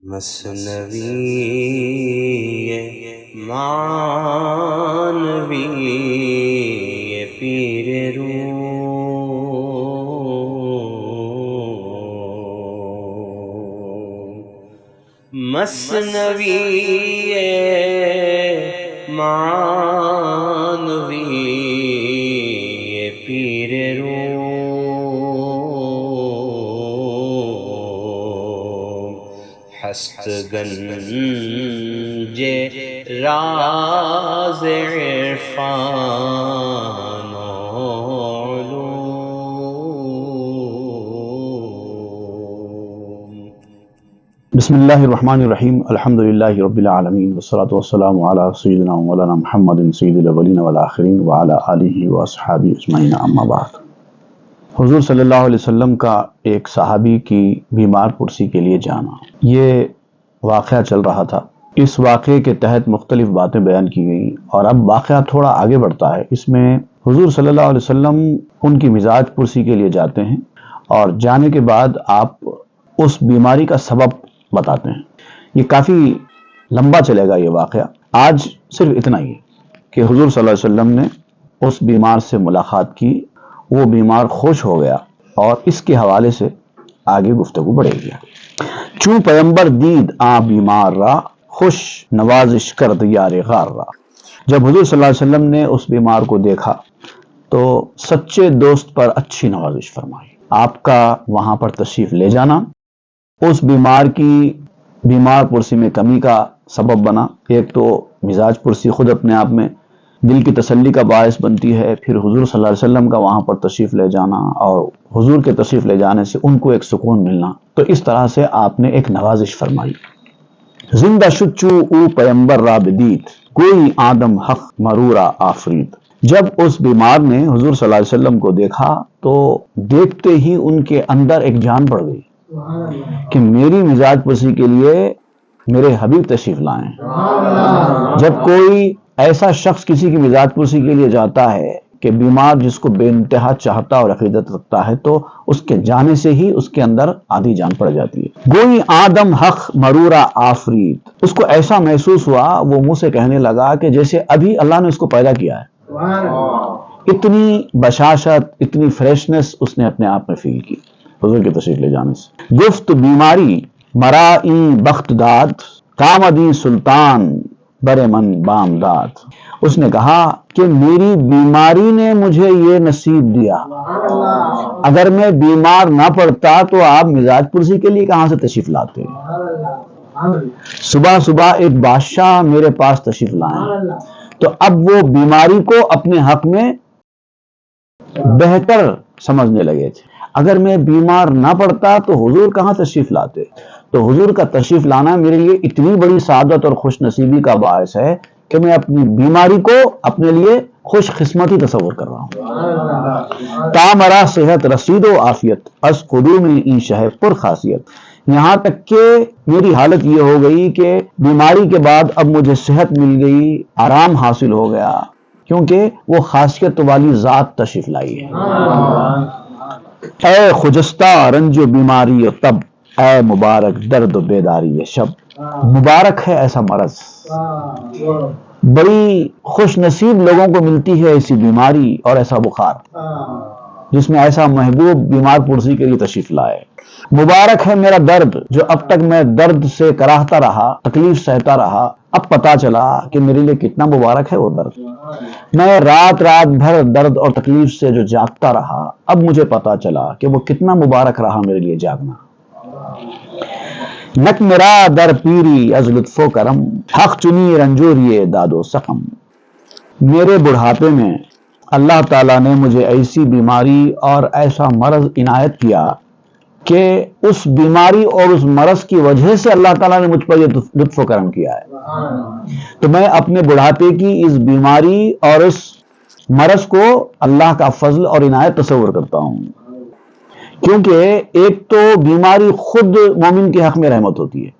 مثنوی معنوی پیر روم، مثنوی معنوی پیر روم، ہست گنج راز عرفان و علوم۔ بسم اللہ الرحمن الرحیم، الحمدللہ رب العالمین، والصلاة والسلام علی سیدنا مولانا محمد سید الاولین والآخرین وعلی آلہ واصحابہ اجمعین، اما بعد۔ حضور صلی اللہ علیہ وسلم کا ایک صحابی کی بیمار پرسی کے لیے جانا، یہ واقعہ چل رہا تھا۔ اس واقعے کے تحت مختلف باتیں بیان کی گئیں، اور اب واقعہ تھوڑا آگے بڑھتا ہے۔ اس میں حضور صلی اللہ علیہ وسلم ان کی مزاج پرسی کے لیے جاتے ہیں، اور جانے کے بعد آپ اس بیماری کا سبب بتاتے ہیں۔ یہ کافی لمبا چلے گا یہ واقعہ، آج صرف اتنا ہی ہے کہ حضور صلی اللہ علیہ وسلم نے اس بیمار سے ملاقات کی، وہ بیمار خوش ہو گیا، اور اس کے حوالے سے آگے گفتگو بڑھے گی۔ چون پیمبر دید آ بیمار را، خوش نوازش کرد یار غار را۔ جب حضور صلی اللہ علیہ وسلم نے اس بیمار کو دیکھا تو سچے دوست پر اچھی نوازش فرمائی۔ آپ کا وہاں پر تشریف لے جانا اس بیمار کی بیمار پرسی میں کمی کا سبب بنا۔ ایک تو مزاج پرسی خود اپنے آپ میں دل کی تسلی کا باعث بنتی ہے، پھر حضور صلی اللہ علیہ وسلم کا وہاں پر تشریف لے جانا، اور حضور کے تشریف لے جانے سے ان کو ایک سکون ملنا، تو اس طرح سے آپ نے ایک نوازش فرمائی۔ زندہ شچو او پیمبر را بدید، کوئی آدم حق مرورا آفرید۔ جب اس بیمار نے حضور صلی اللہ علیہ وسلم کو دیکھا تو دیکھتے ہی ان کے اندر ایک جان پڑ گئی کہ میری مزاج پرسی کے لیے میرے حبیب تشریف لائیں۔ جب کوئی ایسا شخص کسی کی مزاج پرسی کے لیے جاتا ہے کہ بیمار جس کو بے انتہا چاہتا اور عقیدت رکھتا ہے، تو اس کے جانے سے ہی اس کے اندر آدھی جان پڑ جاتی ہے۔ گوئی آدم حق مرورا آفرید، اس کو ایسا محسوس ہوا، وہ منہ سے کہنے لگا کہ جیسے ابھی اللہ نے اس کو پیدا کیا ہے۔ اتنی بشاشت، اتنی فریشنس اس نے اپنے آپ میں فیل کی حضور کے تشریف لے جانے سے۔ گفت بیماری مرائی بخت داد، کامدی سلطان برے من بامداد۔ اس نے کہا کہ میری بیماری نے مجھے یہ نصیب دیا، اگر میں بیمار نہ پڑتا تو آپ مزاج پرسی کے لیے کہاں سے تشریف لاتے؟ صبح صبح ایک بادشاہ میرے پاس تشریف لائیں، تو اب وہ بیماری کو اپنے حق میں بہتر سمجھنے لگے تھے۔ اگر میں بیمار نہ پڑتا تو حضور کہاں تشریف لاتے؟ تو حضور کا تشریف لانا میرے لیے اتنی بڑی سعادت اور خوش نصیبی کا باعث ہے کہ میں اپنی بیماری کو اپنے لیے خوش قسمتی تصور کر رہا ہوں۔ تا مرا صحت رسید و عافیت، از قدوم این شہ پر خاصیت۔ یہاں تک کہ میری حالت یہ ہو گئی کہ بیماری کے بعد اب مجھے صحت مل گئی، آرام حاصل ہو گیا، کیونکہ وہ خاصیت والی ذات تشریف لائی ہے۔ اے خجستہ رنج و بیماری و تب، اے مبارک درد و بیداری شب۔ مبارک ہے ایسا مرض، بڑی خوش نصیب لوگوں کو ملتی ہے ایسی بیماری اور ایسا بخار جس میں ایسا محبوب بیمار پرسی کے لیے تشریف لائے۔ مبارک ہے میرا درد، جو اب تک میں درد سے کراہتا رہا، تکلیف سہتا رہا، اب پتا چلا کہ میرے لیے کتنا مبارک ہے وہ درد۔ میں رات رات بھر درد اور تکلیف سے جو جاگتا رہا، اب مجھے پتا چلا کہ وہ کتنا مبارک رہا میرے لیے جاگنا۔ نک میرا در پیری از لطف و کرم، حق چنی رنجوری داد و سقم۔ میرے بڑھاپے میں اللہ تعالیٰ نے مجھے ایسی بیماری اور ایسا مرض عنایت کیا کہ اس بیماری اور اس مرض کی وجہ سے اللہ تعالیٰ نے مجھ پر یہ لطف و کرم کیا ہے۔ تو میں اپنے بڑھاپے کی اس بیماری اور اس مرض کو اللہ کا فضل اور عنایت تصور کرتا ہوں، کیونکہ ایک تو بیماری خود مومن کے حق میں رحمت ہوتی ہے۔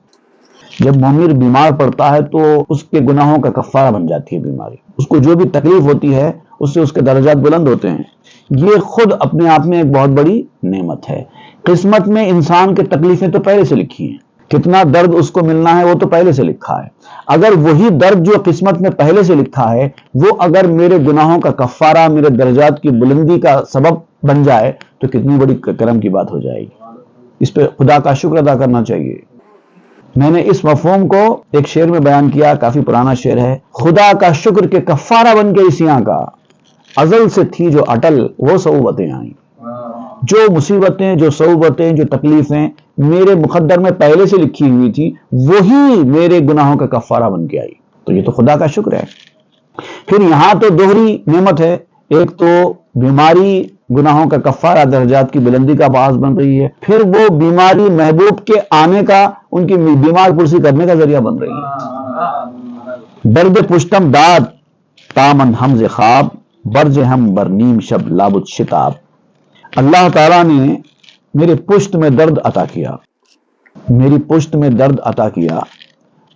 جب مومن بیمار پڑتا ہے تو اس کے گناہوں کا کفارہ بن جاتی ہے بیماری، اس کو جو بھی تکلیف ہوتی ہے اس سے اس کے درجات بلند ہوتے ہیں۔ یہ خود اپنے آپ میں ایک بہت بڑی نعمت ہے۔ قسمت میں انسان کے تکلیفیں تو پہلے سے لکھی ہیں، کتنا درد اس کو ملنا ہے وہ تو پہلے سے لکھا ہے. اگر وہی درد جو قسمت میں پہلے سے لکھا ہے وہ اگر میرے گناہوں کا کفارہ، میرے درجات کی بلندی کا سبب بن جائے تو کتنی بڑی کرم کی بات ہو جائے گی. اس پہ خدا کا شکر ادا کرنا چاہیے. میں نے اس مفہوم کو ایک شعر میں بیان کیا، کافی پرانا شعر ہے. خدا کا شکر کہ کفارہ بن کے اس یہاں کا، ازل سے تھی جو اٹل وہ صعوبتیں آئیں. جو مصیبتیں، جو صعوبتیں، جو تکلیفیں میرے مقدر میں پہلے سے لکھی ہوئی تھی وہی میرے گناہوں کا کفارہ بن کے آئی. تو یہ تو خدا کا شکر ہے. پھر یہاں تو دوہری نعمت ہے، ایک تو بیماری گناہوں کا کفارہ، درجات کی بلندی کا باعث بن رہی ہے، پھر وہ بیماری محبوب کے آنے کا، ان کی بیمار پرسی کرنے کا ذریعہ بن رہی ہے. درد پشتم داد تامن ہمز خواب، برج ہم بر نیم شب لابد شتاب. اللہ تعالیٰ نے میرے پشت میں درد عطا کیا، میری پشت میں درد عطا کیا.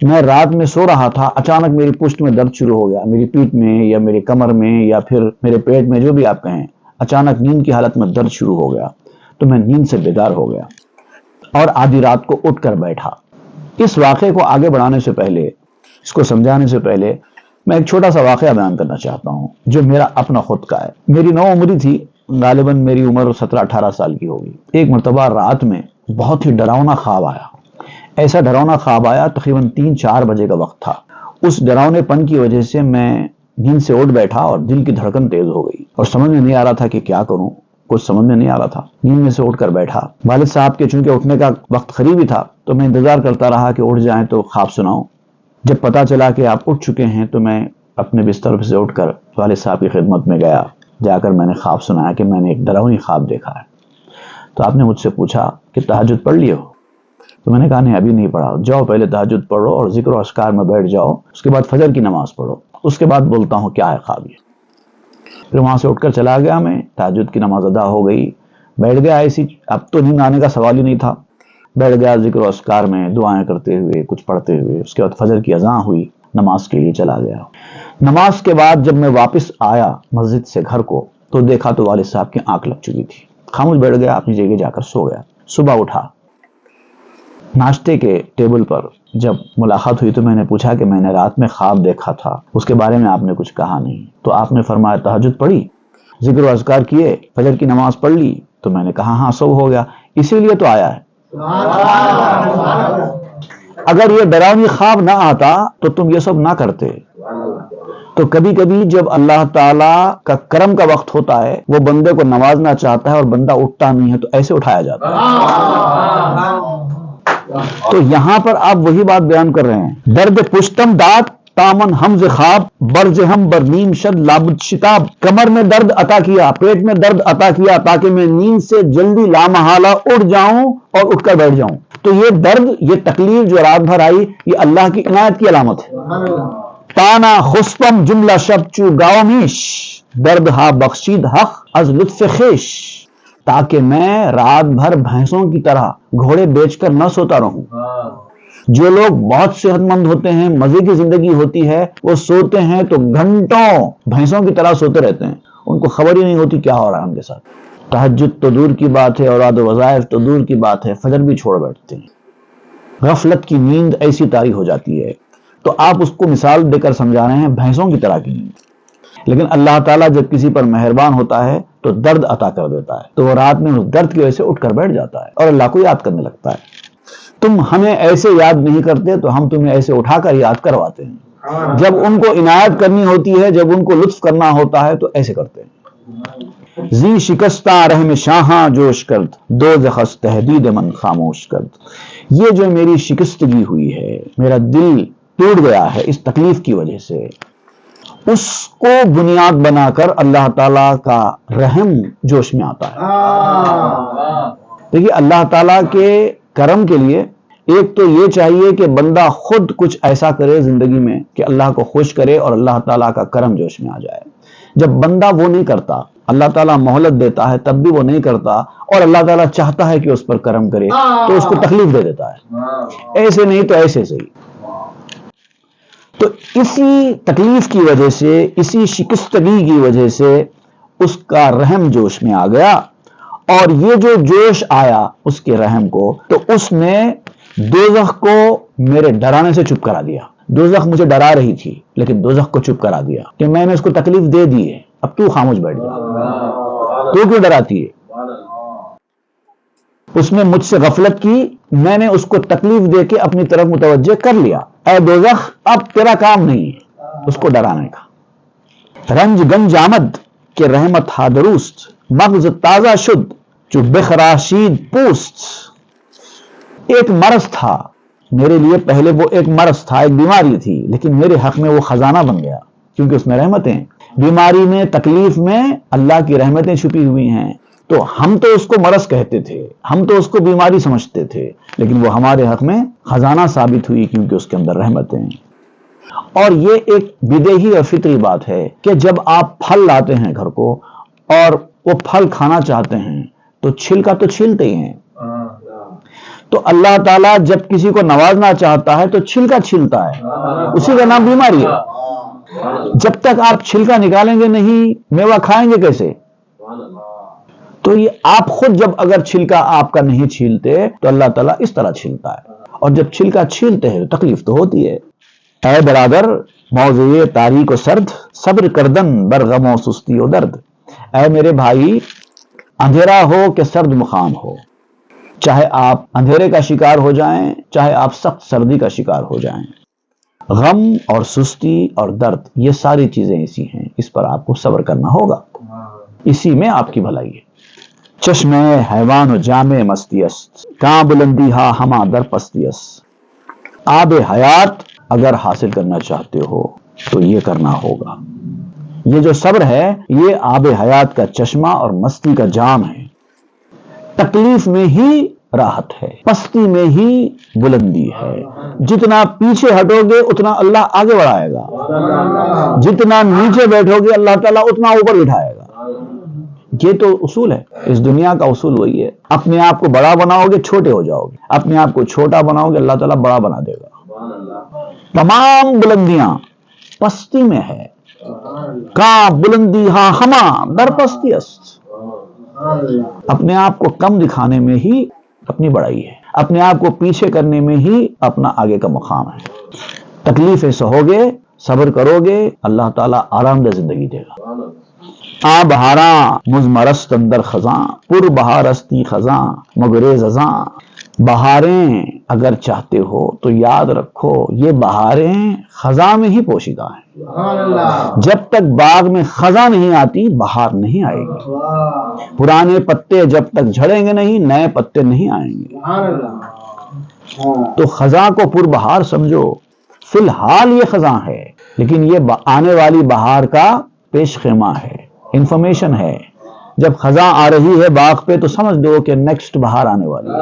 میں رات میں سو رہا تھا، اچانک میری پشت میں درد شروع ہو گیا، میری پیٹھ میں یا میرے کمر میں یا پھر میرے پیٹ میں، جو بھی آپ کہیں. اچانک نیند کی حالت میں درد شروع ہو گیا تو میں نیند سے بیدار ہو گیا اور آدھی رات کو اٹھ کر بیٹھا. اس واقعے کو آگے بڑھانے سے پہلے، اس کو سمجھانے سے پہلے میں ایک چھوٹا سا واقعہ بیان کرنا چاہتا ہوں جو میرا اپنا خود کا ہے. میری نو عمری تھی، غالباً میری عمر 17-18 سال کی ہوگی. ایک مرتبہ رات میں بہت ہی ڈراؤنا خواب آیا. ایسا ڈراؤنا خواب آیا، تقریباً 3-4 بجے کا وقت تھا. اس ڈراؤنے پن کی وجہ سے میں نیند سے اٹھ بیٹھا اور دل کی دھڑکن تیز ہو گئی اور سمجھ میں نہیں آ رہا تھا کہ کیا کروں. کچھ سمجھ میں نہیں آ رہا تھا. نیند میں سے اٹھ کر بیٹھا. والد صاحب کے چونکہ اٹھنے کا وقت قریب ہی تھا تو میں انتظار کرتا رہا کہ اٹھ جائیں تو خواب سناؤں. جب پتا چلا کہ آپ اٹھ چکے ہیں تو میں اپنے بستر سے اٹھ کر والد صاحب کی خدمت میں گیا. جا کر میں نے خواب سنایا کہ میں نے ایک ڈراؤنی خواب دیکھا ہے. تو آپ نے مجھ سے پوچھا کہ تہجد پڑھ لیے ہو؟ تو میں نے کہا نہیں، ابھی نہیں پڑھا. جاؤ پہلے تہجد پڑھو اور ذکر و اذکار میں بیٹھ جاؤ، اس کے بعد فجر کی نماز پڑھو، اس کے بعد بولتا ہوں کیا ہے خواب یہ. پھر وہاں سے اٹھ کر چلا گیا. میں تہجد کی نماز ادا ہو گئی، بیٹھ گیا ایسی. اب تو نیند آنے کا سوال ہی نہیں تھا. بیٹھ گیا ذکر و اذکار میں، دعائیں کرتے ہوئے، کچھ پڑھتے ہوئے. اس کے بعد فجر کی اذان ہوئی، نماز کے لیے چلا گیا. نماز کے بعد جب میں واپس آیا مسجد سے گھر کو تو دیکھا تو والد صاحب کی آنکھ لگ چکی تھی. خاموش بیٹھ گیا، اپنی جگہ جا کر سو گیا. صبح اٹھا، ناشتے کے ٹیبل پر جب ملاقات ہوئی تو میں نے پوچھا کہ میں نے رات میں خواب دیکھا تھا، اس کے بارے میں آپ نے کچھ کہا نہیں. تو آپ نے فرمایا تہجد پڑھی، ذکر و اذکار کیے، فجر کی نماز پڑھ لی. تو میں نے کہا ہاں سب ہو گیا، اسی لیے تو آیا ہے. اگر یہ ڈراؤنی خواب نہ آتا تو تم یہ سب نہ کرتے. تو کبھی کبھی جب اللہ تعالیٰ کا کرم کا وقت ہوتا ہے، وہ بندے کو نوازنا چاہتا ہے اور بندہ اٹھتا نہیں ہے تو ایسے اٹھایا جاتا ہے. تو یہاں پر آپ وہی بات بیان کر رہے ہیں. درد پشتم داد تامن ہمز خواب، برج ہم بر نیم شد لابد شتاب. کمر میں درد عطا کیا، پیٹ میں درد عطا کیا تاکہ میں نیند سے جلدی لامحالہ اٹھ جاؤں اور اٹھ کر بیٹھ جاؤں. تو یہ درد، یہ تکلیف جو رات بھر آئی، یہ اللہ کی عنایت کی علامت ہے. تانا خسپم جملہ شب چو گاؤ میش، درد ہا بخشید حق از لطف خیش. تاکہ میں رات بھر بھینسوں کی طرح گھوڑے بیچ کر نہ سوتا رہوں. جو لوگ بہت صحت مند ہوتے ہیں، مزے کی زندگی ہوتی ہے، وہ سوتے ہیں تو گھنٹوں بھینسوں کی طرح سوتے رہتے ہیں، ان کو خبر ہی نہیں ہوتی کیا ہو رہا ہے ان کے ساتھ. تہجد تو دور کی بات ہے، اوراد و وظائف تو دور کی بات ہے، فجر بھی چھوڑ بیٹھتے ہیں. غفلت کی نیند ایسی طاری ہو جاتی ہے. تو آپ اس کو مثال دے کر سمجھا رہے ہیں بھینسوں کی طرح کی نیند. لیکن اللہ تعالیٰ جب کسی پر مہربان ہوتا ہے تو درد عطا کر دیتا ہے، تو وہ رات میں اس درد کی وجہ سے اٹھ کر بیٹھ جاتا ہے اور اللہ کو یاد کرنے لگتا ہے. تم ہمیں ایسے یاد نہیں کرتے تو ہم تمہیں ایسے اٹھا کر یاد کرواتے ہیں. جب ان کو عنایت کرنی ہوتی ہے، جب ان کو لطف کرنا ہوتا ہے تو ایسے کرتے ہیں. زی شکستہ رحم شاہاں جوش کرد، دو زخس تحدید من خاموش کرد. یہ جو میری شکستگی ہوئی ہے، میرا دل ٹوٹ گیا ہے اس تکلیف کی وجہ سے، اس کو بنیاد بنا کر اللہ تعالیٰ کا رحم جوش میں آتا ہے. دیکھیے اللہ تعالیٰ کے کرم کے لیے ایک تو یہ چاہیے کہ بندہ خود کچھ ایسا کرے زندگی میں کہ اللہ کو خوش کرے اور اللہ تعالیٰ کا کرم جوش میں آ جائے. جب بندہ وہ نہیں کرتا، اللہ تعالیٰ مہلت دیتا ہے تب بھی وہ نہیں کرتا، اور اللہ تعالیٰ چاہتا ہے کہ اس پر کرم کرے تو اس کو تکلیف دے دیتا ہے، ایسے نہیں تو ایسے صحیح. تو اسی تکلیف کی وجہ سے، اسی شکستگی کی وجہ سے اس کا رحم جوش میں آ گیا، اور یہ جو جوش آیا اس کے رحم کو، تو اس نے دوزخ کو میرے ڈرانے سے چپ کرا دیا. دوزخ مجھے ڈرا رہی تھی لیکن دوزخ کو چپ کرا دیا کہ میں نے اس کو تکلیف دے دی ہے, اب تو خاموش بیٹھ جا, تو کیوں ڈراتی ہے؟ اس نے مجھ سے غفلت کی, میں نے اس کو تکلیف دے کے اپنی طرف متوجہ کر لیا. اے دوزخ اب تیرا کام نہیں ہے اس کو ڈرانے کا. رنج گنج آمد کہ رحمت ہا درست, مغز تازہ شد جو بخراشید پوست. ایک مرض تھا میرے لیے, پہلے وہ ایک مرض تھا, ایک بیماری تھی, لیکن میرے حق میں وہ خزانہ بن گیا کیونکہ اس میں رحمتیں. بیماری میں, تکلیف میں اللہ کی رحمتیں چھپی ہوئی ہیں. تو ہم تو اس کو مرض کہتے تھے, ہم تو اس کو بیماری سمجھتے تھے, لیکن وہ ہمارے حق میں خزانہ ثابت ہوئی کیونکہ اس کے اندر رحمتیں ہیں. اور یہ ایک بدیہی اور فطری بات ہے کہ جب آپ پھل لاتے ہیں گھر کو اور وہ پھل کھانا چاہتے ہیں تو چھلکا تو چھیلتے ہی ہیں. تو اللہ تعالیٰ جب کسی کو نوازنا چاہتا ہے تو چھلکا چھیلتا ہے, اسی کا نام بیماری ہے. جب تک آپ چھلکا نکالیں گے نہیں, میوہ کھائیں گے کیسے؟ تو یہ آپ خود جب اگر چھلکا آپ کا نہیں چھیلتے تو اللہ تعالیٰ اس طرح چھیلتا ہے, اور جب چھلکا چھیلتے ہیں تکلیف تو ہوتی ہے. اے برادر موضوع تاریک و سرد, صبر کردن برغم و سستی و درد. اے میرے بھائی, اندھیرا ہو کہ سرد مقام ہو, چاہے آپ اندھیرے کا شکار ہو جائیں, چاہے آپ سخت سردی کا شکار ہو جائیں, غم اور سستی اور درد یہ ساری چیزیں ایسی ہیں, اس پر آپ کو صبر کرنا ہوگا, اسی میں آپ کی بھلائی ہے. چشمے حیوان و جامع مستی است, کہاں بلندی ہا ہما در پستی است. آب حیات اگر حاصل کرنا چاہتے ہو تو یہ کرنا ہوگا. یہ جو صبر ہے یہ آب حیات کا چشمہ اور مستی کا جام ہے. تکلیف میں ہی راحت ہے, پستی میں ہی بلندی ہے. جتنا پیچھے ہٹو گے اتنا اللہ آگے بڑھائے گا, جتنا نیچے بیٹھو گے اللہ تعالیٰ اتنا اوپر بٹھائے گا. یہ تو اصول ہے, اس دنیا کا اصول وہی ہے. اپنے آپ کو بڑا بناؤ گے چھوٹے ہو جاؤ گے, اپنے آپ کو چھوٹا بناؤ گے اللہ تعالیٰ بڑا بنا دے گا. تمام بلندیاں پستی میں ہے, کہاں بلندی ہاں ہما در پستی است. اپنے آپ کو کم دکھانے میں ہی اپنی بڑائی ہے, اپنے آپ کو پیچھے کرنے میں ہی اپنا آگے کا مقام ہے. تکلیفیں سہو گے, صبر کرو گے, اللہ تعالیٰ آرام دہ زندگی دے گا. آ بہاراں مزمرست اندر خزاں, پر بہارستی خزاں مگریز ازاں. بہاریں اگر چاہتے ہو تو یاد رکھو یہ بہاریں خزاں میں ہی پوشیدہ ہیں. جب تک باغ میں خزاں نہیں آتی بہار نہیں آئے گی. پرانے پتے جب تک جھڑیں گے نہیں نئے پتے نہیں آئیں گے. تو خزاں کو پر بہار سمجھو. فی الحال یہ خزاں ہے لیکن یہ آنے والی بہار کا پیش خیمہ ہے, انفارمیشن ہے. جب خزاں آ رہی ہے باغ پہ تو سمجھ دو کہ نیکسٹ بہار آنے والی ہے.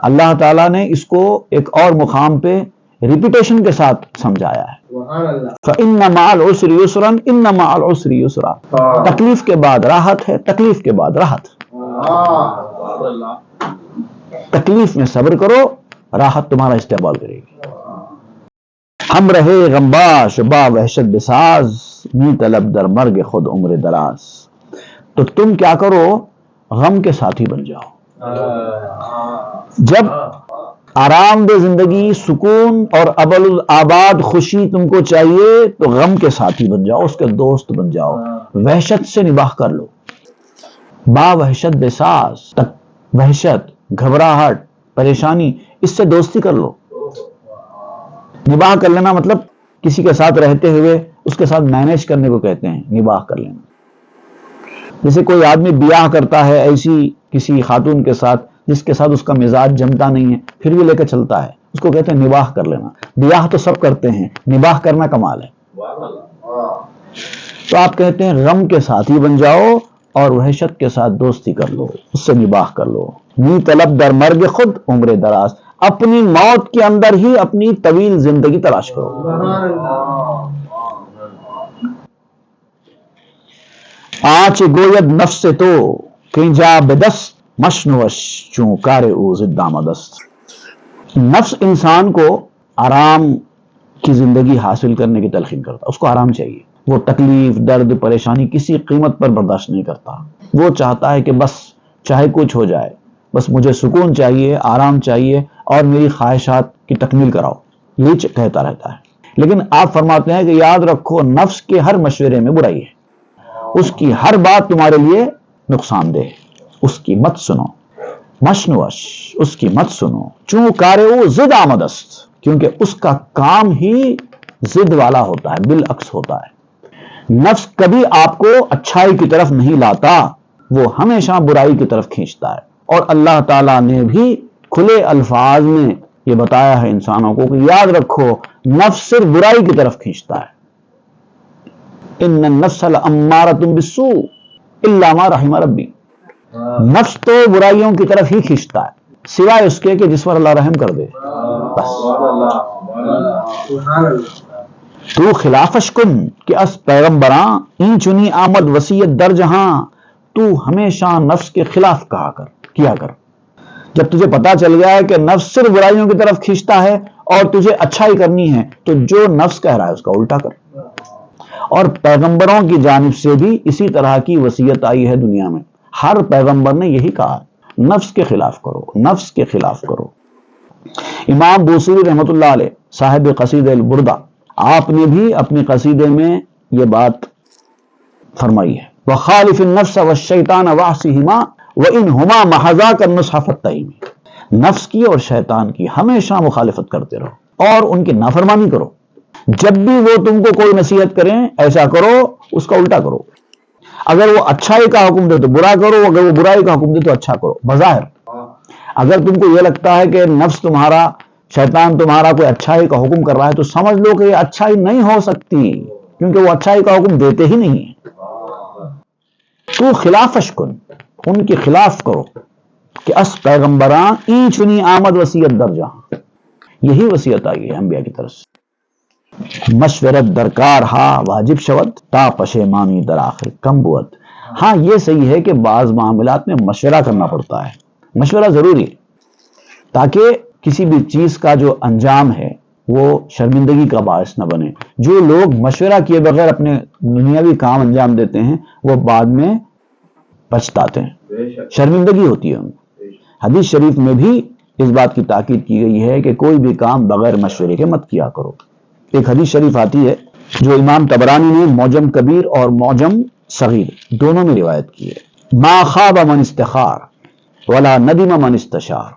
اللہ تعالیٰ نے اس کو ایک اور مقام پہ ریپیٹیشن کے ساتھ سمجھایا ہے. فَإِنَّ مَعَ الْعُسْرِ يُسْرًا إِنَّ مَعَ الْعُسْرِ يُسْرًا. تکلیف کے بعد راحت ہے, تکلیف کے بعد راحت. تکلیف میں صبر کرو, راحت تمہارا استقبال کرے گی. ہم رہے غمباش با وحشت بساز, می طلب در مرگ خود عمر دراز. تو تم کیا کرو, غم کے ساتھی بن جاؤ. جب آرام دہ زندگی, سکون اور ابل آباد خوشی تم کو چاہیے تو غم کے ساتھی بن جاؤ, اس کے دوست بن جاؤ. وحشت سے نباہ کر لو. با وحشت بساز, وحشت, گھبراہٹ, پریشانی, اس سے دوستی کر لو. نباہ کر لینا مطلب کسی کے ساتھ رہتے ہوئے اس کے ساتھ مینیج کرنے کو کہتے ہیں نباہ کر لینا. جیسے کوئی آدمی بیاہ کرتا ہے ایسی کسی خاتون کے ساتھ جس کے ساتھ اس کا مزاج جمتا نہیں ہے, پھر بھی لے کے چلتا ہے, اس کو کہتے ہیں نباہ کر لینا. بیاہ تو سب کرتے ہیں, نباہ کرنا کمال ہے. تو آپ کہتے ہیں غم کے ساتھی بن جاؤ اور وحشت کے ساتھ دوستی کر لو, اس سے نباہ کر لو. می طلب در مرگ خود عمر دراز, اپنی موت کے اندر ہی اپنی طویل زندگی تلاش کرو. آنچ گوید نفس تو کہیں جا بدست, مشنوش چون کار او زدام دست. نفس انسان کو آرام کی زندگی حاصل کرنے کی تلقین کرتا, اس کو آرام چاہیے. وہ تکلیف, درد, پریشانی کسی قیمت پر برداشت نہیں کرتا. وہ چاہتا ہے کہ بس چاہے کچھ ہو جائے, بس مجھے سکون چاہیے، آرام چاہیے اور میری خواہشات کی تکمیل کراؤ، یہ کہتا رہتا ہے۔ لیکن آپ فرماتے ہیں کہ یاد رکھو نفس کے ہر مشورے میں برائی ہے، اس کی ہر بات تمہارے لیے نقصان دہ ہے، اس کی مت سنو، مشنوش اس کی مت سنو، چوں کارے وہ ضد آمد است، کیونکہ اس کا کام ہی ضد والا ہوتا ہے، بالعکس ہوتا ہے۔ نفس کبھی آپ کو اچھائی کی طرف نہیں لاتا، وہ ہمیشہ برائی کی طرف کھینچتا ہے، اور اللہ تعالیٰ نے بھی کھلے الفاظ میں یہ بتایا ہے انسانوں کو کہ یاد رکھو نفس صرف برائی کی طرف کھینچتا ہے۔ ان النفس لامارۃ بالسوء الا ما رحم ربی، نفس تو برائیوں کی طرف ہی کھینچتا ہے سوائے اس کے کہ جس پر اللہ رحم کر دے۔ بس تو خلافش کن کہ اس پیغمبراں این چنی آمد وصیت در جہاں، تو ہمیشہ نفس کے خلاف کیا کر۔ جب تجھے پتا چل گیا ہے کہ نفس صرف برائیوں کی طرف کھینچتا ہے اور تجھے اچھائی کرنی ہے، تو جو نفس کہہ رہا ہے اس کا الٹا کر۔ اور پیغمبروں کی جانب سے بھی اسی طرح کی وصیت آئی ہے دنیا میں، ہر پیغمبر نے یہی کہا، نفس کے خلاف کرو، نفس کے خلاف کرو۔ امام بوصیری رحمۃ اللہ علیہ صاحب قصیدہ البردہ، آپ نے بھی اپنے قصیدے میں یہ بات فرمائی ہے، وخالف النفس والشیطان واعصہما وانہما محضاک النصح فاتہم، نفس کی اور شیطان کی ہمیشہ مخالفت کرتے رہو اور ان کی نافرمانی کرو، جب بھی وہ تم کو کوئی نصیحت کریں ایسا کرو، اس کا الٹا کرو، اگر وہ اچھائی کا حکم دے تو برا کرو، اگر وہ برائی کا حکم دے تو اچھا کرو۔ بظاہر اگر تم کو یہ لگتا ہے کہ نفس تمہارا، شیطان تمہارا کوئی اچھائی کا حکم کر رہا ہے تو سمجھ لو کہ یہ اچھائی نہیں ہو سکتی، کیونکہ وہ اچھائی کا حکم دیتے ہی نہیں ہیں۔ تو خلافش کن، ان کے خلاف کرو کہ اس پیغمبراں این چنی آمد وصیت در جہاں، یہی وصیت آئی ہے انبیاء کی طرف سے۔ مشورت درکار ہا واجب شود تا پشیمانی در آخر کم بود۔ ہاں یہ صحیح ہے کہ بعض معاملات میں مشورہ کرنا پڑتا ہے، مشورہ ضروری ہے تاکہ کسی بھی چیز کا جو انجام ہے وہ شرمندگی کا باعث نہ بنے۔ جو لوگ مشورہ کیے بغیر اپنے دنیاوی کام انجام دیتے ہیں وہ بعد میں پچھتاتے ہیں، شرمندگی ہوتی ہے ان کو۔ حدیث شریف میں بھی اس بات کی تاکید کی گئی ہے کہ کوئی بھی کام بغیر مشورے کے مت کیا کرو۔ ایک حدیث شریف آتی ہے جو امام طبرانی نے معجم کبیر اور معجم صغیر دونوں میں روایت کی ہے، ما خاب من استخار ولا ندم من استشار،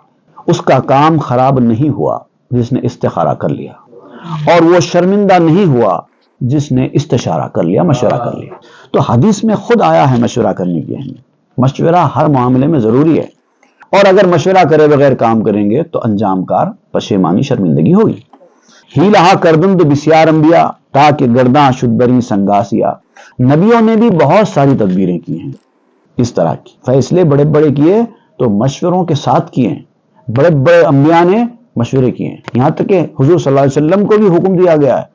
اس کا کام خراب نہیں ہوا جس نے استخارہ کر لیا، اور وہ شرمندہ نہیں ہوا جس نے استشارہ کر لیا، مشورہ کر لیا۔ تو حدیث میں خود آیا ہے مشورہ کرنے کی اہمیت، مشورہ ہر معاملے میں ضروری ہے، اور اگر مشورہ کرے بغیر کام کریں گے تو انجام کار پشیمانی، شرمندگی ہوگی۔ ہی لہا کردند بسیار انبیاء تاکہ گرداں شد بری سنگاسیا، نبیوں نے بھی بہت ساری تدبیریں کی ہیں اس طرح کی، فیصلے بڑے بڑے کیے تو مشوروں کے ساتھ کیے ہیں، بڑے بڑے انبیاء نے مشورے کیے ہیں، یہاں تک کہ حضور صلی اللہ علیہ وسلم کو بھی حکم دیا گیا ہے،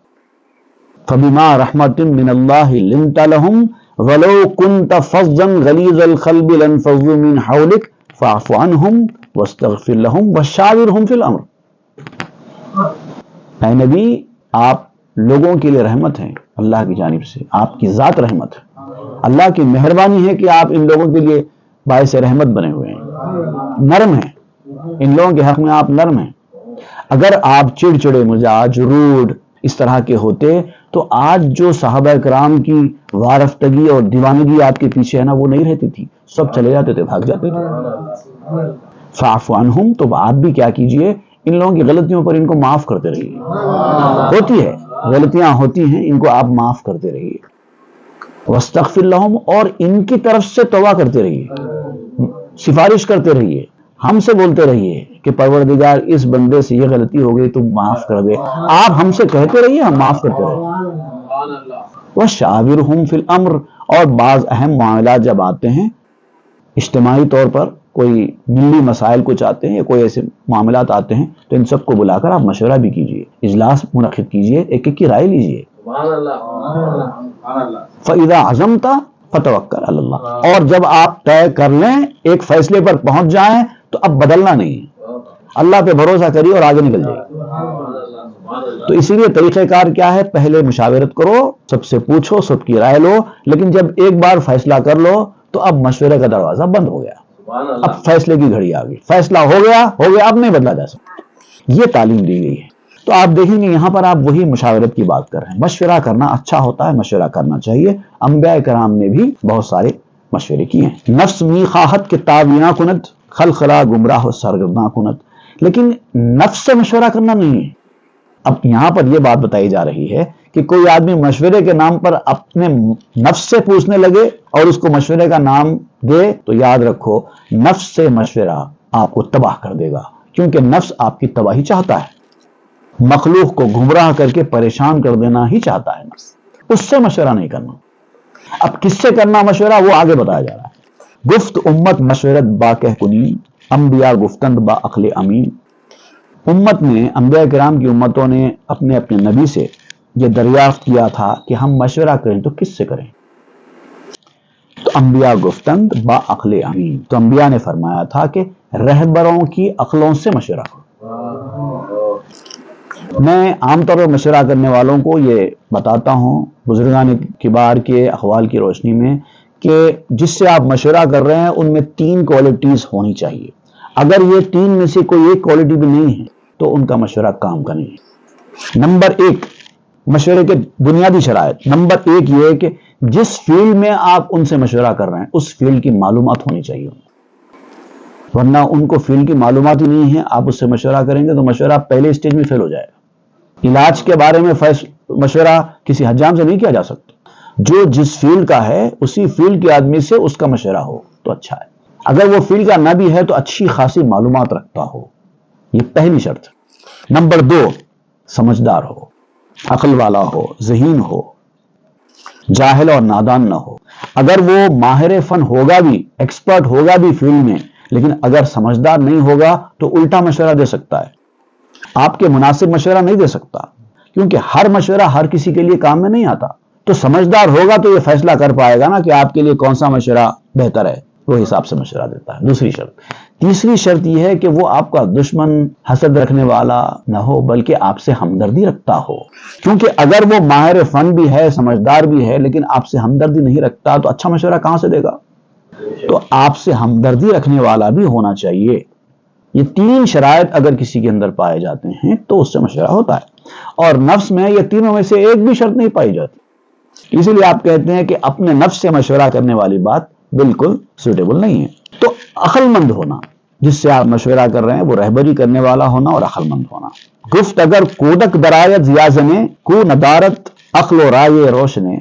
فبما رحمت من اللہ لنت لهم ولو كنت فظا غلیظ القلب لانفضوا من حولك فاعف عنهم واستغفر لهم وشاورهم في الامر۔ اے نبی آپ لوگوں کے لیے رحمت ہیں اللہ کی جانب سے، آپ کی ذات رحمت ہے، اللہ کی مہربانی ہے کہ آپ ان لوگوں کے لیے باعث رحمت بنے ہوئے ہیں، نرم ہیں، ان لوگوں کے حق میں آپ نرم ہیں۔ اگر آپ چڑچڑے مزاج، روڈ اس طرح کے ہوتے تو آج جو صحابہ کرام کی وارفتگی اور دیوانگی آپ کے پیچھے ہے نا وہ نہیں رہتی تھی، سب چلے جاتے تھے، بھاگ جاتے تھے۔ فاعف عنہم، تو آپ بھی کیا کیجئے، ان لوگوں کی غلطیوں پر ان کو معاف کرتے رہیے، ہوتی ہے غلطیاں ہوتی ہیں، ان کو آپ معاف کرتے رہیے، واستغفر لہم، اور ان کی طرف سے توبہ کرتے رہیے، سفارش کرتے رہیے، ہم سے بولتے رہیے کہ پروردگار اس بندے سے یہ غلطی ہو گئی تو معاف کر دے، آپ ہم سے کہتے رہیے، ہم معاف کرتے رہیے۔ وشاورہم فی الامر، اور بعض اہم معاملات جب آتے ہیں اجتماعی طور پر، کوئی ملی مسائل کچھ آتے ہیں یا کوئی ایسے معاملات آتے ہیں تو ان سب کو بلا کر آپ مشورہ بھی کیجئے، اجلاس منعقد کیجئے، ایک ایک کی رائے لیجئے۔ فَإِذَا عَزَمْتَ فَتَوَكَّلْ عَلَى اللَّهِ، اور جب آپ طے کر لیں، ایک فیصلے پر پہنچ جائیں تو اب بدلنا نہیں، اللہ پہ بھروسہ کریے اور آگے نکل جائیے۔ تو اسی لیے طریقہ کار کیا ہے، پہلے مشاورت کرو، سب سے پوچھو، سب کی رائے لو، لیکن جب ایک بار فیصلہ کر لو تو اب مشورے کا دروازہ بند ہو گیا، اب فیصلے کی گھڑی آ گئی، فیصلہ ہو گیا، اب نہیں بدلا جا سکتا، یہ تعلیم دی گئی ہے۔ تو آپ دیکھیں گے یہاں پر آپ وہی مشاورت کی بات کر رہے ہیں، مشورہ کرنا اچھا ہوتا ہے، مشورہ کرنا چاہیے، انبیاء کرام نے بھی بہت سارے مشورے کیے ہیں۔ نفس می خواہت کے تابیاں کنت، خلخلا گمراہ و سرگرداں کنت، لیکن نفس سے مشورہ کرنا نہیں ہے۔ اب یہاں پر یہ بات بتائی جا رہی ہے کہ کوئی آدمی مشورے کے نام پر اپنے نفس سے پوچھنے لگے اور اس کو مشورے کا نام دے، تو یاد رکھو نفس سے مشورہ آپ کو تباہ کر دے گا، کیونکہ نفس آپ کی تباہی چاہتا ہے، مخلوق کو گمراہ کر کے پریشان کر دینا ہی چاہتا ہے نفس، اس سے مشورہ نہیں کرنا۔ اب کس سے کرنا مشورہ، وہ آگے بتایا جا رہا ہے۔ گفت امت مشورت با کہ کنی، انبیاء گفتند با عقل امین۔ امت نے، انبیاء کرام کی امتوں نے اپنے نبی سے یہ دریافت کیا تھا کہ ہم مشورہ کریں تو کس سے کریں؟ تو انبیاء گفتند با عقل امین، تو انبیاء نے فرمایا تھا کہ رہبروں کی عقلوں سے مشورہ کرو۔ میں عام طور پر مشورہ کرنے والوں کو یہ بتاتا ہوں بزرگان کبار کے اقوال کی روشنی میں کہ جس سے آپ مشورہ کر رہے ہیں ان میں 3 کوالٹیز ہونی چاہیے۔ اگر یہ 3 میں سے کوئی ایک کوالٹی بھی نہیں ہے تو ان کا مشورہ کام کا نہیں ہے۔ نمبر 1 مشورے کے بنیادی شرائط، نمبر 1 یہ ہے کہ جس فیلڈ میں آپ ان سے مشورہ کر رہے ہیں اس فیلڈ کی معلومات ہونی چاہیے، ورنہ ان کو فیلڈ کی معلومات ہی نہیں ہے، آپ اس سے مشورہ کریں گے تو مشورہ پہلے سٹیج میں فیل ہو جائے گا۔ علاج کے بارے میں مشورہ کسی حجام سے نہیں کیا جا سکتا، جو جس فیلڈ کا ہے اسی فیلڈ کے آدمی سے اس کا مشورہ ہو تو اچھا ہے، اگر وہ فیلڈ کا نہ بھی ہے تو اچھی خاصی معلومات رکھتا ہو، یہ پہلی شرط۔ نمبر 2 سمجھدار ہو، عقل والا ہو، ذہین ہو، جاہل اور نادان نہ ہو۔ اگر وہ ماہر فن ہوگا بھی، ایکسپرٹ ہوگا بھی فیلڈ میں، لیکن اگر سمجھدار نہیں ہوگا تو الٹا مشورہ دے سکتا ہے، آپ کے مناسب مشورہ نہیں دے سکتا، کیونکہ ہر مشورہ ہر کسی کے لیے کام میں نہیں آتا۔ تو سمجھدار ہوگا تو یہ فیصلہ کر پائے گا نا کہ آپ کے لیے کون سا مشورہ بہتر ہے، وہ حساب سے مشورہ دیتا ہے۔ دوسری شرط۔ تیسری شرط یہ ہے کہ وہ آپ کا دشمن، حسد رکھنے والا نہ ہو، بلکہ آپ سے ہمدردی رکھتا ہو، کیونکہ اگر وہ ماہر فن بھی ہے، سمجھدار بھی ہے، لیکن آپ سے ہمدردی نہیں رکھتا تو اچھا مشورہ کہاں سے دے گا؟ تو آپ سے ہمدردی رکھنے والا بھی ہونا چاہیے۔ یہ 3 شرائط اگر کسی کے اندر پائے جاتے ہیں تو اس سے مشورہ ہوتا ہے، اور نفس میں یہ تینوں میں سے ایک بھی شرط نہیں پائی جاتی، اسی لیے آپ کہتے ہیں کہ اپنے نفس سے مشورہ کرنے والی بات بالکل سوٹیبل نہیں ہے۔ تو عقل مند ہونا، جس سے آپ مشورہ کر رہے ہیں وہ رہبری کرنے والا ہونا اور عقل مند ہونا۔ گفت اگر کودک درایت زیازنے کو ندارت عقل و رائے روشنے،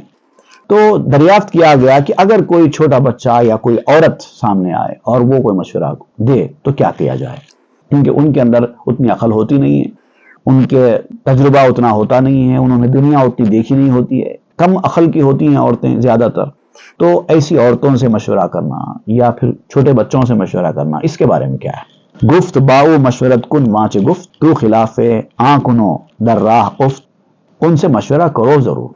تو دریافت کیا گیا کہ اگر کوئی چھوٹا بچہ یا کوئی عورت سامنے آئے اور وہ کوئی مشورہ دے تو کیا کیا جائے، کیونکہ ان کے اندر اتنی عقل ہوتی نہیں ہے، ان کے تجربہ اتنا ہوتا نہیں ہے، انہوں نے دنیا اتنی دیکھی نہیں ہوتی ہے، کم عقل کی ہوتی ہیں عورتیں زیادہ تر۔ تو ایسی عورتوں سے مشورہ کرنا یا پھر چھوٹے بچوں سے مشورہ کرنا، اس کے بارے میں کیا ہے؟ گفت باؤ مشورت کن وانچ گفت، تو خلاف آنکنو در راہ افت۔ ان سے مشورہ کرو ضرور،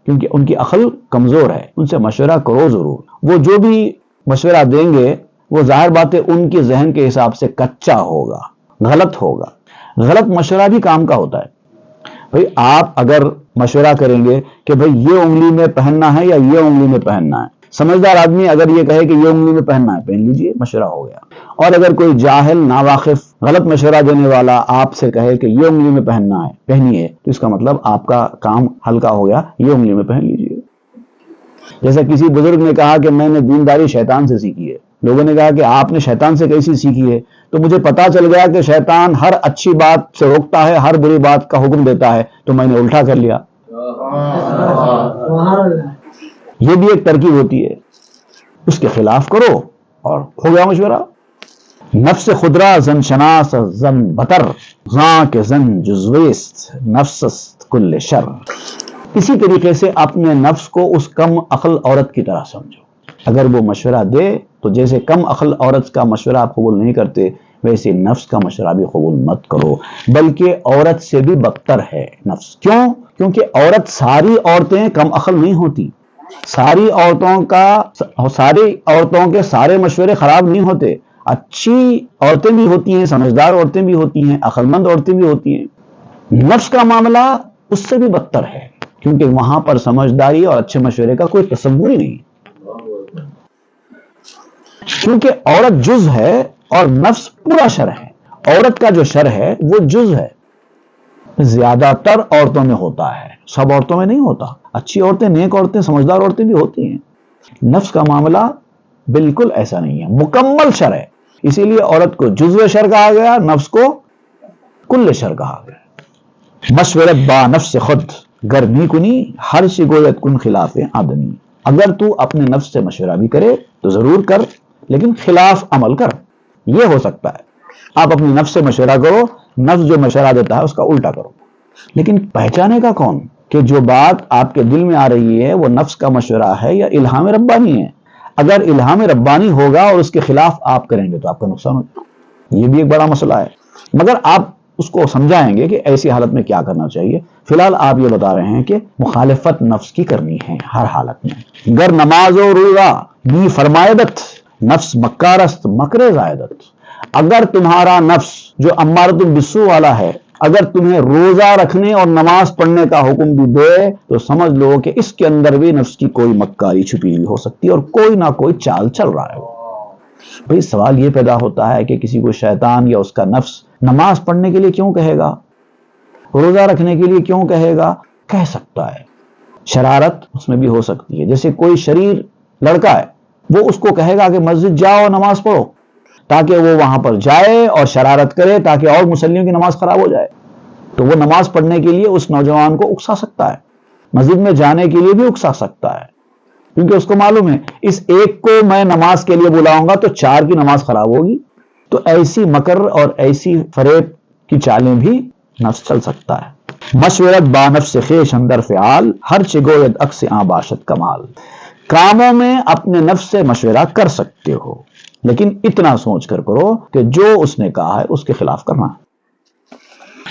کیونکہ ان کی عقل کمزور ہے، ان سے مشورہ کرو ضرور۔ وہ جو بھی مشورہ دیں گے وہ ظاہر بات ہے ان کے ذہن کے حساب سے کچا ہوگا، غلط ہوگا۔ غلط مشورہ بھی کام کا ہوتا ہے۔ بھئی آپ اگر مشورہ کریں گے کہ بھئی یہ انگلی میں پہننا ہے یا یہ انگلی میں پہننا ہے، سمجھدار آدمی اگر یہ کہے کہ یہ انگلی میں پہننا ہے، پہن لیجئے، مشورہ ہو گیا۔ اور اگر کوئی جاہل، ناواقف، غلط مشورہ دینے والا آپ سے کہے کہ یہ انگلی میں پہننا ہے، پہنیے، تو اس کا مطلب آپ کا کام ہلکا ہو گیا، یہ انگلی میں پہن لیجئے۔ جیسا کسی بزرگ نے کہا کہ میں نے دینداری شیطان سے سیکھی ہے، لوگوں نے کہا کہ آپ نے شیطان سے کیسی سیکھی ہے؟ تو مجھے پتا چل گیا کہ شیطان ہر اچھی بات سے روکتا ہے، ہر بری بات کا حکم دیتا ہے، تو میں نے الٹا کر لیا۔ یہ بھی ایک ترکیب ہوتی ہے، اس کے خلاف کرو اور ہو گیا مشورہ۔ نفس خدرا زن شناس زن بتر، زاں کے زن جزویست نفسست کل شر۔ اسی طریقے سے اپنے نفس کو اس کم عقل عورت کی طرح سمجھو، اگر وہ مشورہ دے تو جیسے کم عقل عورت کا مشورہ آپ قبول نہیں کرتے، ویسے نفس کا مشورہ بھی قبول مت کرو، بلکہ عورت سے بھی بدتر ہے نفس۔ کیوں؟ کیونکہ ساری عورتیں کم عقل نہیں ہوتی، ساری عورتوں کے سارے مشورے خراب نہیں ہوتے، اچھی عورتیں بھی ہوتی ہیں، سمجھدار عورتیں بھی ہوتی ہیں، عقل مند عورتیں بھی ہوتی ہیں۔ نفس کا معاملہ اس سے بھی بدتر ہے، کیونکہ وہاں پر سمجھداری اور اچھے مشورے کا کوئی تصور ہی نہیں۔ کیونکہ عورت جز ہے اور نفس پورا شر ہے. عورت کا جو شر ہے وہ جز ہے، زیادہ تر عورتوں میں ہوتا ہے، سب عورتوں میں نہیں ہوتا. اچھی عورتیں، نیک عورتیں، سمجھدار عورتیں بھی ہوتی ہیں. نفس کا معاملہ بالکل ایسا نہیں ہے، مکمل شر ہے. اسی لیے عورت کو جزو شر کہا گیا، نفس کو کل شر کہا گیا. مشورت با نفس خود گر نی کنی ہر شگویت کن خلاف آدمی. اگر تو اپنے نفس سے مشورہ بھی کرے تو ضرور کر، لیکن خلاف عمل کر. یہ ہو سکتا ہے آپ اپنی نفس سے مشورہ کرو، نفس جو مشورہ دیتا ہے اس کا الٹا کرو. لیکن پہچانے کا کون کہ جو بات آپ کے دل میں آ رہی ہے وہ نفس کا مشورہ ہے یا الہام ربانی ہے؟ اگر الہام ربانی ہوگا اور اس کے خلاف آپ کریں گے تو آپ کا نقصان ہوگا. یہ بھی ایک بڑا مسئلہ ہے، مگر آپ اس کو سمجھائیں گے کہ ایسی حالت میں کیا کرنا چاہیے. فی الحال آپ یہ بتا رہے ہیں کہ مخالفت نفس کی کرنی ہے ہر حالت میں. گر نماز و روزہ نی فرمایدت نفس مکارست مکر زائدت. اگر تمہارا نفس جو امارۃ بالسوء والا ہے اگر تمہیں روزہ رکھنے اور نماز پڑھنے کا حکم بھی دے تو سمجھ لو کہ اس کے اندر بھی نفس کی کوئی مکاری چھپی ہوئی ہو سکتی ہے اور کوئی نہ کوئی چال چل رہا ہے. بھئی سوال یہ پیدا ہوتا ہے کہ کسی کو شیطان یا اس کا نفس نماز پڑھنے کے لیے کیوں کہے گا، روزہ رکھنے کے لیے کیوں کہے گا؟ کہہ سکتا ہے، شرارت اس میں بھی ہو سکتی ہے. جیسے کوئی شریر لڑکا ہے وہ اس کو کہے گا کہ مسجد جاؤ نماز پڑھو، تاکہ وہ وہاں پر جائے اور شرارت کرے تاکہ اور مسلموں کی نماز خراب ہو جائے. تو وہ نماز پڑھنے کے لیے اس نوجوان کو اکسا سکتا ہے، مسجد میں جانے کے لیے بھی اکسا سکتا ہے، کیونکہ اس کو معلوم ہے اس ایک کو میں نماز کے لیے بلاؤں گا تو 4 کی نماز خراب ہوگی. تو ایسی مکر اور ایسی فریب کی چالیں بھی نفس چل سکتا ہے. مشورت با نفس خیش اندر فعال ہر چگوید عکس آں باشد کمال. کاموں میں اپنے نفس سے مشورہ کر سکتے ہو، لیکن اتنا سوچ کر کرو کہ جو اس نے کہا ہے اس کے خلاف کرنا ہے،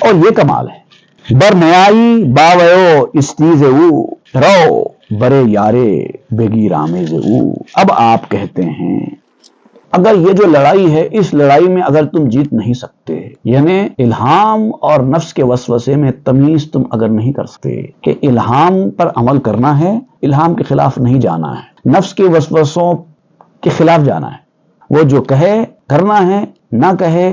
اور یہ کمال ہے. بر نیائی باویو استیز او رو برے یارے بگی رامیز او. اب آپ کہتے ہیں اگر یہ جو لڑائی ہے اس لڑائی میں اگر تم جیت نہیں سکتے، یعنی الہام اور نفس کے وسوسے میں تمیز تم اگر نہیں کر سکتے کہ الہام پر عمل کرنا ہے، الہام کے خلاف نہیں جانا ہے، نفس کے وسوسوں کے خلاف جانا ہے، وہ جو کہے کرنا ہے، نہ کہے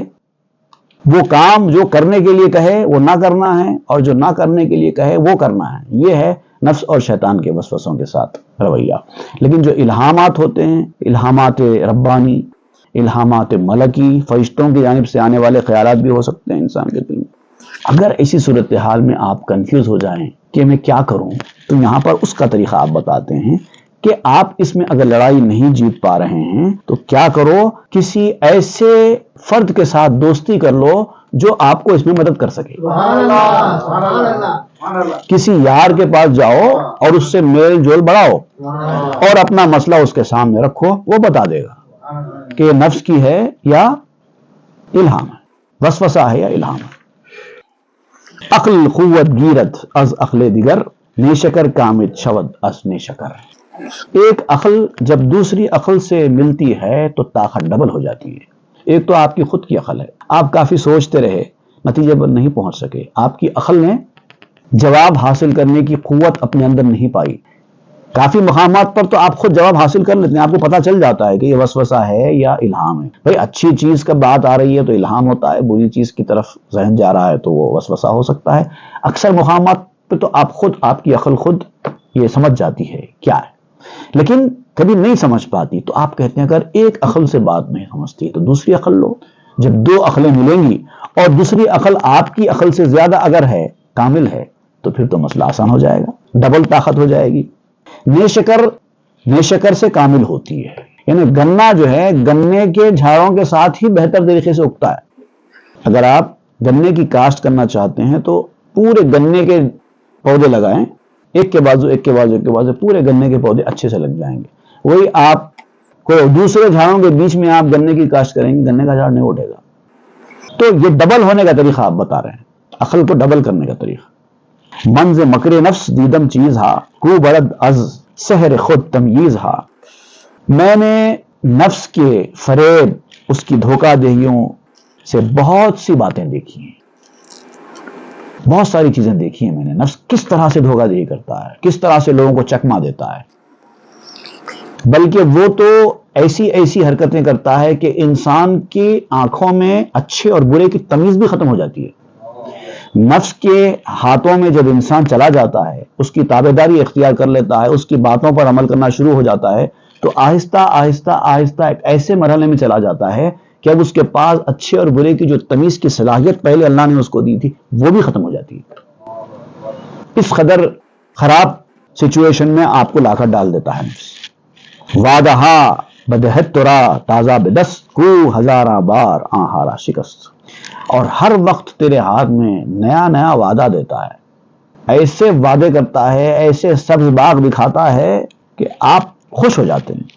وہ کام جو کرنے کے لیے کہے وہ نہ کرنا ہے، اور جو نہ کرنے کے لیے کہے وہ کرنا ہے. یہ ہے نفس اور شیطان کے وسوسوں کے ساتھ رویہ. لیکن جو الہامات ہوتے ہیں، الہامات ربانی، الہامات ملکی، فرشتوں کی جانب سے آنے والے خیالات بھی ہو سکتے ہیں انسان کے دل میں. اگر ایسی صورتحال میں آپ کنفیوز ہو جائیں کہ میں کیا کروں، تو یہاں پر اس کا طریقہ آپ بتاتے ہیں کہ آپ اس میں اگر لڑائی نہیں جیت پا رہے ہیں تو کیا کرو، کسی ایسے فرد کے ساتھ دوستی کر لو جو آپ کو اس میں مدد کر سکے. کسی یار کے پاس جاؤ اور اس سے میل جول بڑھاؤ اور اپنا مسئلہ اس کے سامنے رکھو، وہ بتا دے گا کہ یہ نفس کی ہے یا الہام ہے، وسوسہ ہے یا الہام ہے. عقل قوت گیرت از عقل دیگر نیشکر کامت شود از نیشکر. ایک عقل جب دوسری عقل سے ملتی ہے تو طاقت ڈبل ہو جاتی ہے. ایک تو آپ کی خود کی عقل ہے، آپ کافی سوچتے رہے، نتیجے پر نہیں پہنچ سکے، آپ کی عقل نے جواب حاصل کرنے کی قوت اپنے اندر نہیں پائی. کافی مقامات پر تو آپ خود جواب حاصل کر لیتے ہیں، آپ کو پتا چل جاتا ہے کہ یہ وسوسہ ہے یا الہام ہے. بھئی اچھی چیز کا بات آ رہی ہے تو الہام ہوتا ہے، بری چیز کی طرف ذہن جا رہا ہے تو وہ وسوسہ ہو سکتا ہے. اکثر مقامات پہ تو آپ کی عقل خود یہ سمجھ جاتی ہے کیا ہے، لیکن کبھی نہیں سمجھ پاتی. تو آپ کہتے ہیں اگر ایک عقل سے بات نہیں سمجھتی تو دوسری عقل لو. جب 2 عقلیں ملیں گی اور دوسری عقل آپ کی عقل سے زیادہ اگر ہے، کامل ہے، تو پھر تو مسئلہ آسان ہو جائے گا، ڈبل طاقت ہو جائے گی. نیشکر سے کامل ہوتی ہے، یعنی گنا جو ہے گنے کے جھاڑوں کے ساتھ ہی بہتر طریقے سے اگتا ہے. اگر آپ گنے کی کاشت کرنا چاہتے ہیں تو پورے گنے کے پودے لگائیں، ایک کے بازو ایک کے بازو ایک کے بازو، پورے گنے کے پودے اچھے سے لگ جائیں گے. وہی آپ کو دوسرے جھاڑوں کے بیچ میں آپ گنے کی کاشت کریں گے، گنے کا جھاڑ نہیں اٹھے گا. تو یہ ڈبل ہونے کا طریقہ آپ بتا رہے ہیں، عقل کو ڈبل کرنے کا طریقہ. منز مکر نفس دیدم چیز ہا کو برد از سحر خود تمیز ہا. میں نے نفس کے فریب، اس کی دھوکہ دہیوں سے بہت سی باتیں دیکھی ہیں، بہت ساری چیزیں دیکھی ہیں میں نے. نفس کس طرح سے دھوکہ دہی کرتا ہے، کس طرح سے لوگوں کو چکما دیتا ہے. بلکہ وہ تو ایسی ایسی حرکتیں کرتا ہے کہ انسان کی آنکھوں میں اچھے اور برے کی تمیز بھی ختم ہو جاتی ہے۔ نفس کے ہاتھوں میں جب انسان چلا جاتا ہے، اس کی تابعداری اختیار کر لیتا ہے، اس کی باتوں پر عمل کرنا شروع ہو جاتا ہے، تو آہستہ آہستہ آہستہ ایک ایسے مرحلے میں چلا جاتا ہے کہ اب اس کے پاس اچھے اور برے کی جو تمیز کی صلاحیت پہلے اللہ نے اس کو دی تھی وہ بھی ختم ہو جاتی ہے۔ اس قدر خراب سچویشن میں آپ کو لا کر ڈال دیتا ہے نفس۔ وعدہا بدہت ترا تازہ بدست کو ہزاراں بار آہارا شکست، اور ہر وقت تیرے ہاتھ میں نیا نیا وعدہ دیتا ہے، ایسے وعدے کرتا ہے، ایسے سبز باغ دکھاتا ہے کہ آپ خوش ہو جاتے ہیں۔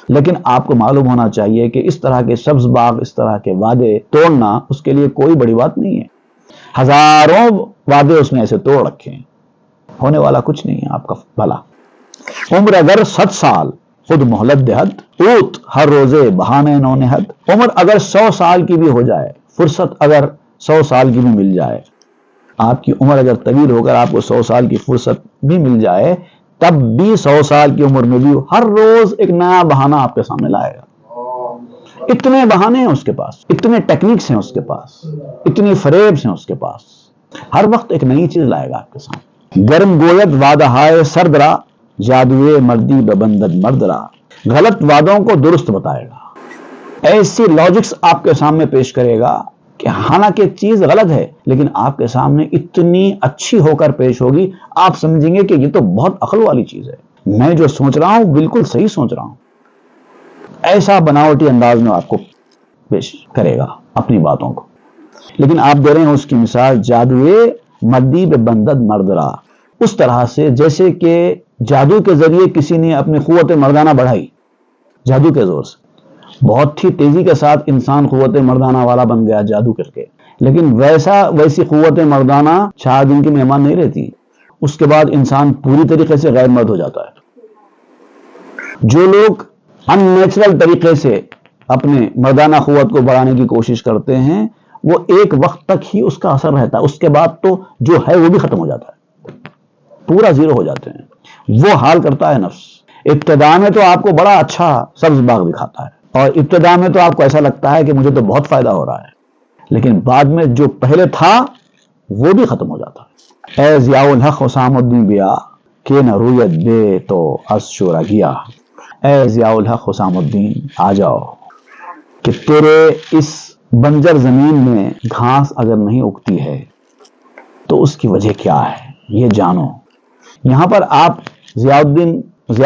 لیکن آپ کو معلوم ہونا چاہیے کہ اس طرح کے سبز باغ، اس طرح کے وعدے توڑنا اس کے لیے کوئی بڑی بات نہیں ہے۔ ہزاروں وعدے اس نے ایسے توڑ رکھے ہیں، ہونے والا کچھ نہیں ہے آپ کا بھلا۔ عمر اگر 100 سال خود مہلت دہد، اوت ہر روزے بہانے نو نہد۔ عمر اگر 100 سال کی بھی ہو جائے، فرصت اگر 100 سال کی بھی مل جائے، آپ کی عمر اگر طویل ہو کر آپ کو 100 سال کی فرصت بھی مل جائے، تب بھی 100 سال کی عمر میں بھی ہر روز ایک نیا بہانہ آپ کے سامنے لائے گا۔ اتنے بہانے ہیں اس کے پاس، اتنے ٹیکنیکس ہیں اس کے پاس، اتنی فریبس ہیں اس کے پاس، ہر وقت ایک نئی چیز لائے گا آپ کے سامنے۔ گرم گویت وعدہ ہائے سردرا، جادوئے مردی ببندد مردرا۔ غلط وعدوں کو درست بتائے گا، ایسی لاجکس آپ کے سامنے پیش کرے گا کہ حالانکہ چیز غلط ہے لیکن آپ کے سامنے اتنی اچھی ہو کر پیش ہوگی، آپ سمجھیں گے کہ یہ تو بہت عقل والی چیز ہے، میں جو سوچ رہا ہوں بالکل صحیح سوچ رہا ہوں۔ ایسا بناوٹی انداز میں آپ کو پیش کرے گا اپنی باتوں کو، لیکن آپ دے رہے ہیں اس کی مثال جادوئے مردی ببندد مردرا، اس طرح سے جیسے کہ جادو کے ذریعے کسی نے اپنی قوت مردانہ بڑھائی، جادو کے زور سے بہت ہی تیزی کے ساتھ انسان قوت مردانہ والا بن گیا جادو کر کے، لیکن ویسی قوت مردانہ 4 دن کی مہمان نہیں رہتی، اس کے بعد انسان پوری طریقے سے غیر مرد ہو جاتا ہے۔ جو لوگ ان نیچرل طریقے سے اپنے مردانہ قوت کو بڑھانے کی کوشش کرتے ہیں، وہ ایک وقت تک ہی اس کا اثر رہتا ہے، اس کے بعد تو جو ہے وہ بھی ختم ہو جاتا ہے، پورا زیرو ہو جاتے ہیں۔ وہ حال کرتا ہے نفس، ابتدا میں تو آپ کو بڑا اچھا سبز باغ دکھاتا ہے، اور ابتدا میں تو آپ کو ایسا لگتا ہے کہ مجھے تو بہت فائدہ ہو رہا ہے، لیکن بعد میں جو پہلے تھا وہ بھی ختم ہو جاتا ہے۔ اے ضیاء الحق حسام الدین بیا کہ نہ رویت دے تو از شورا گیا۔ اے ضیاء الحق حسام الدین آ جاؤ کہ تیرے اس بنجر زمین میں گھاس اگر نہیں اگتی ہے تو اس کی وجہ کیا ہے یہ جانو۔ یہاں پر آپ ضیاء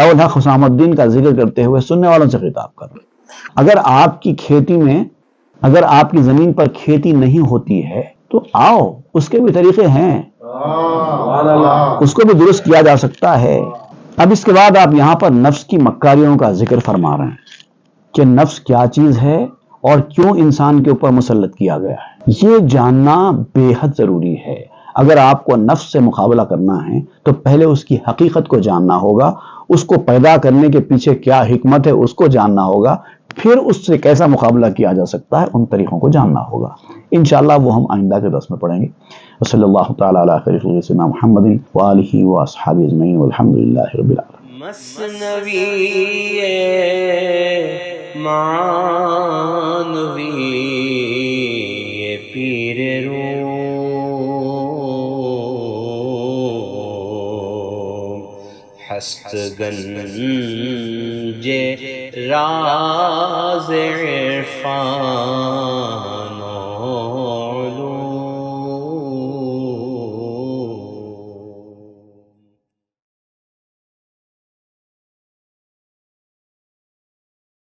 الحق حسام الدین کا ذکر کرتے ہوئے سننے والوں سے خطاب کر رہے ہیں۔ اگر آپ کی کھیتی میں، اگر آپ کی زمین پر کھیتی نہیں ہوتی ہے تو آؤ، اس کے بھی طریقے ہیں، اس کو بھی درست کیا جا سکتا ہے۔ اب اس کے بعد آپ یہاں پر نفس کی مکاریوں کا ذکر فرما رہے ہیں کہ نفس کیا چیز ہے اور کیوں انسان کے اوپر مسلط کیا گیا ہے، یہ جاننا بے حد ضروری ہے۔ اگر آپ کو نفس سے مقابلہ کرنا ہے تو پہلے اس کی حقیقت کو جاننا ہوگا، اس کو پیدا کرنے کے پیچھے کیا حکمت ہے اس کو جاننا ہوگا، پھر اس سے کیسا مقابلہ کیا جا سکتا ہے ان طریقوں کو جاننا ہوگا۔ انشاءاللہ وہ ہم آئندہ کے درس میں پڑھیں گے۔ وصلی اللہ تعالی علی خیر خلق سیدنا محمد وآلہ واصحابہ اجمعین والحمد للہ رب العالمین۔ مثنوی معنوی پیر روم، ہست گنج راز عرفان